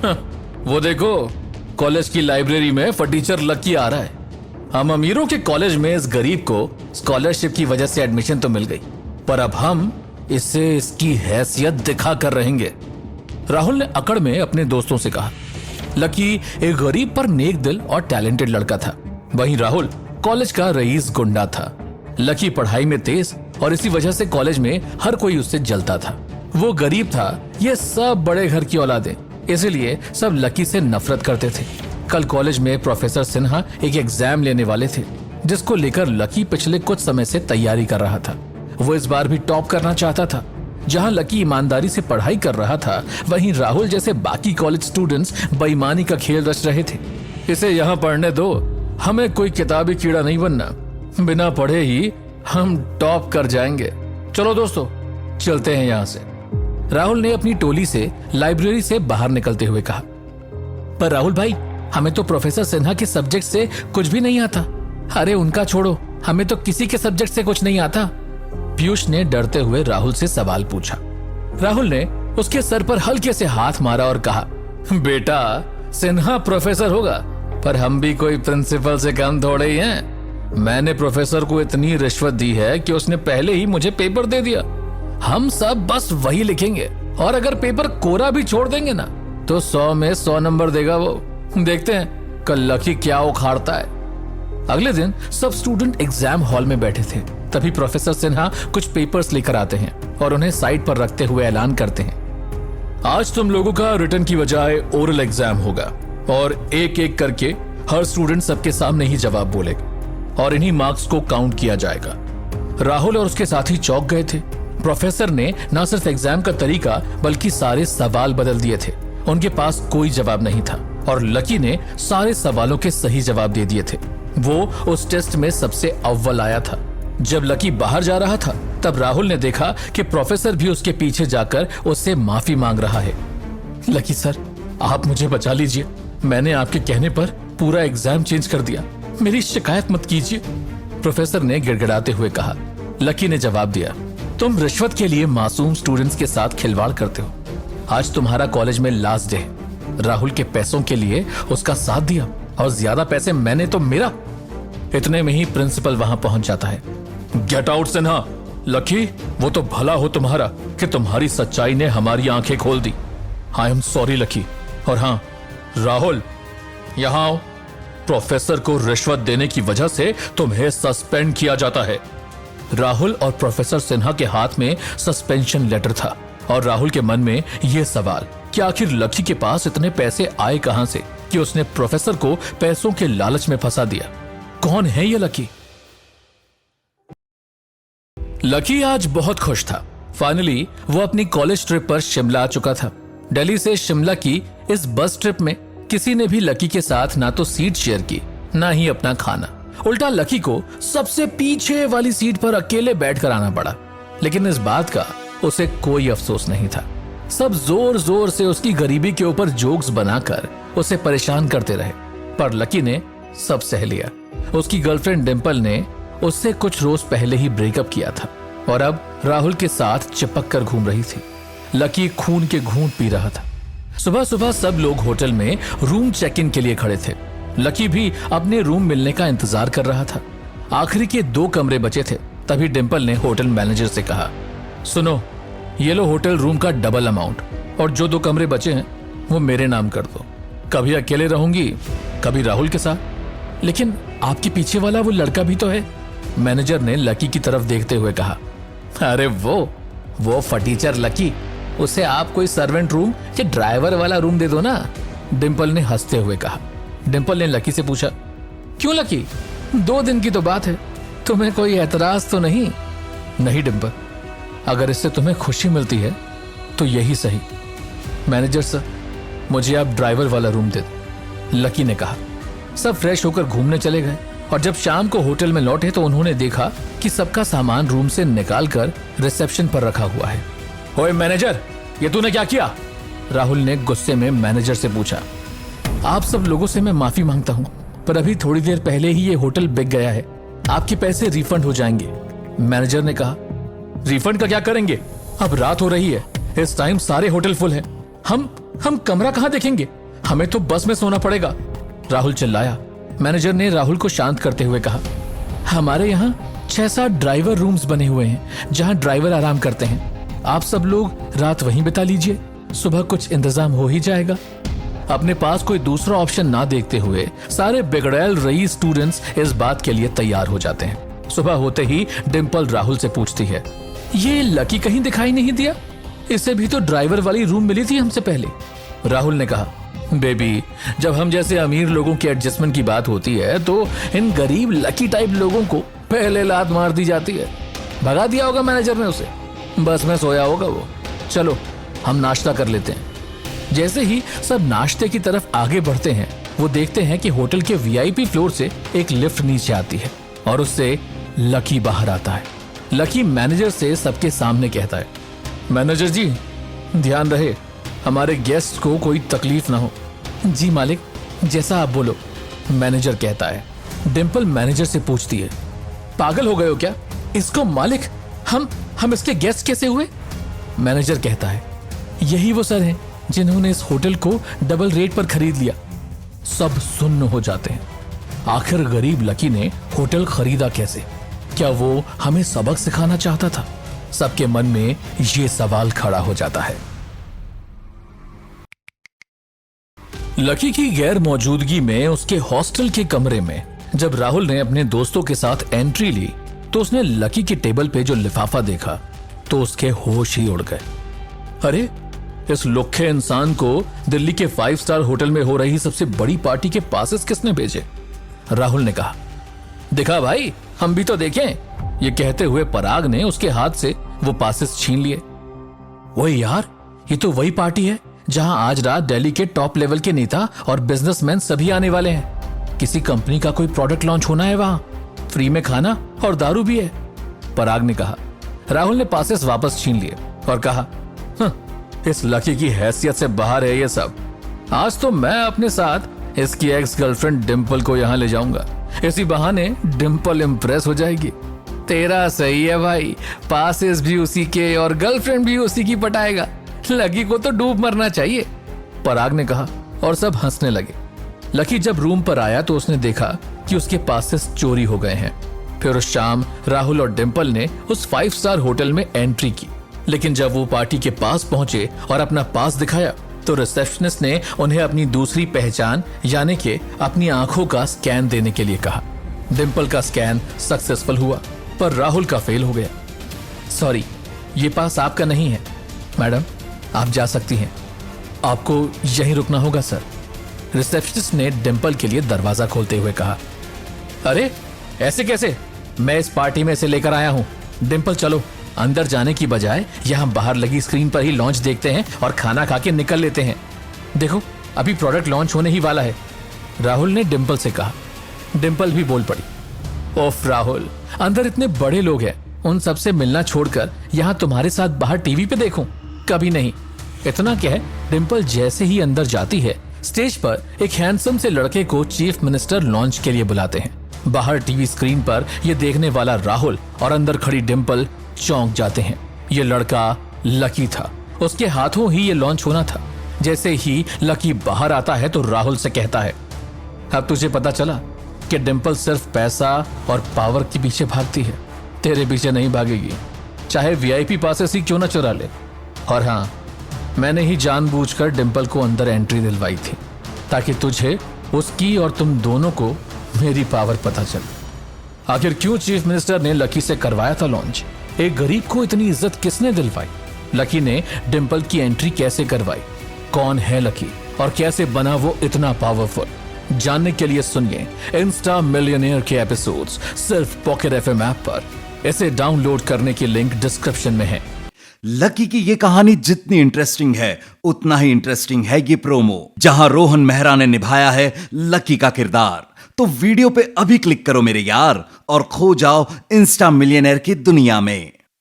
वो देखो, कॉलेज की लाइब्रेरी में फटीचर लकी आ रहा है। हम अमीरों के कॉलेज में इस गरीब को स्कॉलरशिप की वजह से एडमिशन तो मिल गई, पर अब हम इससे इसकी हैसियत दिखा कर रहेंगे। राहुल ने अकड़ में अपने दोस्तों से कहा। लकी एक गरीब पर नेक दिल और टैलेंटेड लड़का था, वहीं राहुल कॉलेज का रईस गुंडा था। लकी पढ़ाई में तेज और इसी वजह से कॉलेज में हर कोई उससे जलता था। वो गरीब था, ये सब बड़े घर की औलादें, इसीलिए सब लकी से नफरत करते थे। कल कॉलेज में प्रोफेसर सिन्हा एक एग्जाम लेने वाले थे, जिसको लेकर लकी पिछले कुछ समय से तैयारी कर रहा था। वो इस बार भी टॉप करना चाहता था। जहां लकी ईमानदारी से पढ़ाई कर रहा था, वहीं राहुल जैसे बाकी कॉलेज स्टूडेंट्स बेईमानी का खेल रच रहे थे। इसे यहाँ पढ़ने दो, हमें कोई किताबी कीड़ा नहीं बनना, बिना पढ़े ही हम टॉप कर जाएंगे। चलो दोस्तों, चलते हैं यहाँ से। राहुल ने अपनी टोली से लाइब्रेरी से बाहर निकलते हुए कहा। पर राहुल भाई, हमें तो प्रोफेसर सिन्हा के सब्जेक्ट से कुछ भी नहीं आता। अरे उनका छोड़ो, हमें तो किसी के सब्जेक्ट से कुछ नहीं आता। पीयूष ने डरते हुए राहुल से सवाल पूछा। राहुल ने उसके सर पर हल्के से हाथ मारा और कहा, बेटा, सिन्हा प्रोफेसर होगा, पर हम भी कोई प्रिंसिपल से कम थोड़े ही हैं। मैंने प्रोफेसर को इतनी रिश्वत दी है कि उसने पहले ही मुझे पेपर दे दिया। हम सब बस वही लिखेंगे, और अगर पेपर कोरा भी छोड़ देंगे ना, तो 100 में 100 नंबर देगा वो। देखते हैं कल लकी क्या उखाड़ता है। अगले दिन सब स्टूडेंट एग्जाम हॉल में बैठे थे। तभी प्रोफेसर सिन्हा कुछ पेपर्स लेकर आते हैं और उन्हें साइड पर रखते हुए ऐलान करते हैं, आज तुम लोगों का रिटन की बजाय ओरल एग्जाम होगा, और एक एक करके हर स्टूडेंट सबके सामने ही जवाब बोलेगा और इन्हीं मार्क्स को काउंट किया जाएगा। राहुल और उसके साथी चौंक गए थे। प्रोफेसर ने न सिर्फ एग्जाम का तरीका बल्कि सारे सवाल बदल दिए थे। उनके पास कोई जवाब नहीं था और लकी ने सारे सवालों के सही जवाब दे दिए थे। वो उस टेस्ट में सबसे अव्वल आया था। जब लकी बाहर जा रहा था, तब राहुल ने देखा कि प्रोफेसर भी उसके पीछे जाकर उससे माफी मांग रहा है। लकी सर, आप मुझे बचा लीजिए। मैंने आपके कहने पर पूरा एग्जाम चेंज कर दिया। मेरी शिकायत मत कीजिए, प्रोफेसर ने गिड़गिड़ाते हुए कहा। लकी ने जवाब दिया, तुम रिश्वत के लिए मासूम स्टूडेंट्स के साथ खिलवाड़ करते हो। आज तुम्हारा कॉलेज में लास्ट डे है। राहुल के पैसों के लिए उसका साथ दिया, और ज्यादा पैसे मैंने तो मेरा। इतने में ही प्रिंसिपल वहां पहुंच जाता है। Get out Sinha. लकी, वो तो भला हो तुम्हारा कि तुम्हारी सच्चाई ने हमारी आंखें खोल दी। I am sorry Lucky. और हाँ राहुल, यहां आओ। प्रोफेसर को रिश्वत देने की वजह से तुम्हें सस्पेंड किया जाता है। राहुल और प्रोफेसर सिन्हा के हाथ में सस्पेंशन लेटर था, और राहुल के मन में यह सवाल कि आखिर लकी के पास इतने पैसे आए कहां से कि उसने प्रोफेसर को पैसों के लालच में फंसा दिया। कौन है ये लकी? लकी आज बहुत खुश था। फाइनली वो अपनी कॉलेज ट्रिप पर शिमला आ चुका था। दिल्ली से शिमला की इस बस ट्रिप में किसी ने भी लकी के साथ ना तो सीट शेयर की, ना ही अपना खाना। उल्टा लकी को सबसे पीछे वाली सीट पर अकेले बैठकर आना पड़ा। लेकिन इस बात का उसे कोई अफसोस नहीं था। सब जोर जोर से उसकी गरीबी के ऊपर जोक्स बनाकर उसे परेशान करते रहे, पर लकी ने सब सह लिया। उसकी गर्लफ्रेंड डिंपल ने उससे कुछ रोज पहले ही ब्रेकअप किया था, और अब राहुल के साथ चिपक कर घूम रही थी। लकी खून के घूंट पी रहा था। सुबह सुबह सब लोग होटल में रूम चेक इन के लिए खड़े थे। लकी भी अपने रूम मिलने का इंतजार कर रहा था। आखिरी के 2 कमरे बचे थे। तभी डिंपल ने होटल मैनेजर से कहा, सुनो, ये लो होटल रूम का डबल अमाउंट, और जो 2 कमरे बचे हैं वो मेरे नाम कर दो। कभी अकेले रहूंगी, कभी राहुल के साथ। लेकिन आपके पीछे वाला वो लड़का भी तो है, मैनेजर ने लकी की तरफ देखते हुए कहा। अरे वो फटीचर लकी, उसे आप कोई सर्वेंट रूम या ड्राइवर वाला रूम दे दो ना, डिंपल ने हंसते हुए कहा। डिंपल ने लकी से पूछा, क्यों लकी, 2 दिन की तो बात है, तुम्हें कोई एतराज तो नहीं? नहीं डिंपल, अगर इससे तुम्हें खुशी मिलती है तो यही सही। मैनेजर सर, मुझे आप ड्राइवर वाला रूम दे दो, लकी ने कहा। सब फ्रेश होकर घूमने चले गए, और जब शाम को होटल में लौटे तो उन्होंने देखा कि सबका सामान रूम से निकालकर रिसेप्शन पर रखा हुआ है। ओए मैनेजर, ये तूने क्या किया? राहुल ने गुस्से में मैनेजर से पूछा। आप सब लोगों से मैं माफी मांगता हूँ, पर अभी थोड़ी देर पहले ही ये होटल बिक गया है। आपके पैसे रिफंड हो जाएंगे, मैनेजर ने कहा। रिफंड का क्या करेंगे? अब रात हो रही है, इस टाइम सारे होटल फुल हैं। हम हम कमरा कहाँ देखेंगे, हमें तो बस में सोना पड़ेगा। राहुल चिल्लाया। मैनेजर ने राहुल को शांत करते हुए कहा, हमारे यहाँ 6-7 ड्राइवर रूम्स बने हुए हैं जहाँ ड्राइवर आराम करते हैं। आप सब लोग रात वहीं बिता लीजिए, सुबह कुछ इंतजाम हो ही जाएगा। अपने पास कोई दूसरा ऑप्शन ना देखते हुए सारे बिगड़ैल रईस स्टूडेंट्स इस बात के लिए तैयार हो जाते हैं। सुबह होते ही डिम्पल राहुल से पूछती है, ये लकी कहीं दिखाई नहीं दिया? इसे भी तो ड्राइवर वाली रूम मिली थी हमसे पहले। राहुल ने कहा, बेबी, जब हम जैसे अमीर लोगों के एडजस्टमेंट की बात होती है तो इन गरीब लकी टाइप लोगों को पहले लात मार दी जाती है। भगा दिया होगा मैनेजर ने उसे, बस में सोया होगा वो। चलो हम नाश्ता कर लेते हैं। जैसे ही सब नाश्ते की तरफ आगे बढ़ते हैं, वो देखते हैं कि होटल के वीआईपी फ्लोर से एक लिफ्ट नीचे आती है और उससे लकी बाहर आता है। लकी मैनेजर से सबके सामने कहता है, मैनेजर जी, ध्यान रहे हमारे गेस्ट को कोई तकलीफ ना हो। जी मालिक, जैसा आप बोलो, मैनेजर कहता है। डिम्पल मैनेजर से पूछती है, पागल हो गए हो क्या? इसको मालिक, हम इसके गेस्ट कैसे हुए? मैनेजर कहता है, यही वो सर हैं जिन्होंने इस होटल को डबल रेट पर खरीद लिया। सब सुन्न हो जाते हैं। आखिर गरीब लकी ने होटल खरीदा कैसे? क्या वो हमें सबक सिखाना चाहता था? सबके मन में ये सवाल खड़ा हो जाता है। लकी की गैर मौजूदगी में उसके हॉस्टल के कमरे में जब राहुल ने अपने दोस्तों के साथ एंट्री ली तो उसने लकी की टेबल पे जो लिफाफा देखा तो उसके होश ही उड़ गए। अरे, इस लुक्खे इंसान को दिल्ली के 5 स्टार होटल में हो रही सबसे बड़ी पार्टी के पासेस किसने भेजे? राहुल ने कहा, देखा भाई, हम भी तो देखें। ये कहते हुए पराग ने उसके हाथ से वो पासेस छीन लिए। ओए यार, ये तो वही पार्टी है जहां आज रात दिल्ली के टॉप लेवल के नेता और बिजनेसमैन सभी आने वाले हैं। किसी कंपनी का कोई प्रोडक्ट लॉन्च होना है वहां, फ्री में खाना और दारू भी है, पराग ने कहा। राहुल ने पासेस वापस छीन लिए और कहा, इस लकी की हैसियत से बाहर है ये सब। आज तो मैं अपने साथ इसकी एक्स गर्लफ्रेंड डिम्पल को यहाँ ले जाऊंगा। इसी बहाने डिम्पल इम्प्रेस हो जाएगी। तेरा सही है भाई, पासेस भी उसी के और गर्लफ्रेंड भी उसी की पटाएगा। लकी को तो डूब मरना चाहिए, पराग ने कहा और सब हंसने लगे। लकी जब रूम पर आया तो उसने देखा कि उसके पासेस चोरी हो गए हैं। फिर उस शाम राहुल और डिम्पल ने उस 5 स्टार होटल में एंट्री की, लेकिन जब वो पार्टी के पास पहुंचे और अपना पास दिखाया तो रिसेप्शनिस्ट ने उन्हें अपनी दूसरी पहचान यानी कि अपनी आंखों का स्कैन देने के लिए कहा। डिम्पल का स्कैन सक्सेसफुल हुआ पर राहुल का फेल हो गया। सॉरी, ये पास आपका नहीं है मैडम, आप जा सकती हैं। आपको यहीं रुकना होगा सर, रिसेप्शनिस्ट ने डिम्पल के लिए दरवाजा खोलते हुए कहा। अरे ऐसे कैसे? मैं इस पार्टी में इसे लेकर आया हूं। डिम्पल, चलो अंदर जाने की बजाय यहां बाहर लगी स्क्रीन पर ही लॉन्च देखते हैं और खाना खा के निकल लेते हैं। देखो, अभी प्रोडक्ट लॉन्च होने ही वाला है, राहुल ने डिम्पल से कहा। डिम्पल भी बोल पड़ी, ओफ राहुल, अंदर इतने बड़े लोग हैं, उन सबसे मिलना छोड़कर यहां तुम्हारे साथ बाहर टीवी पे देखूं? कभी नहीं। इतना कह डिम्पल जैसे ही अंदर जाती है, स्टेज पर एक हैंडसम से लड़के को चीफ मिनिस्टर लॉन्च के लिए बुलाते हैं। बाहर टीवी स्क्रीन पर यह देखने वाला राहुल और अंदर खड़ी डिम्पल चौंक जाते हैं। ये लड़का लकी था, उसके हाथों ही ये लॉन्च होना था। जैसे ही लकी बाहर आता है तो राहुल से कहता है, अब तुझे पता चला कि डिम्पल सिर्फ पैसा और पावर के पीछे भागती है, तेरे पीछे नहीं भागेगी, चाहे वीआईपी पासेस ही क्यों न चुरा ले। और हाँ, मैंने ही जानबूझकर डिम्पल को अंदर एंट्री दिलवाई थी ताकि तुझे, उसकी और तुम दोनों को मेरी पावर पता चले। आखिर क्यों चीफ मिनिस्टर ने लकी से करवाया था लॉन्च? एक गरीब को इतनी इज्जत किसने दिलवाई? लकी ने डिम्पल की एंट्री कैसे करवाई? कौन है लकी और कैसे बना वो इतना पावरफुल? जानने के लिए सुनिए इंस्टा मिलियनेयर के एपिसोड्स सिर्फ पॉकेट एफएम ऐप पर। इसे डाउनलोड करने की लिंक डिस्क्रिप्शन में है। लकी की ये कहानी जितनी इंटरेस्टिंग है उतना ही इंटरेस्टिंग है ये प्रोमो, जहां रोहन मेहरा ने निभाया है लकी का किरदार। तो वीडियो पे अभी क्लिक करो मेरे यार और खो जाओ इंस्टा मिलियनेयर की दुनिया में।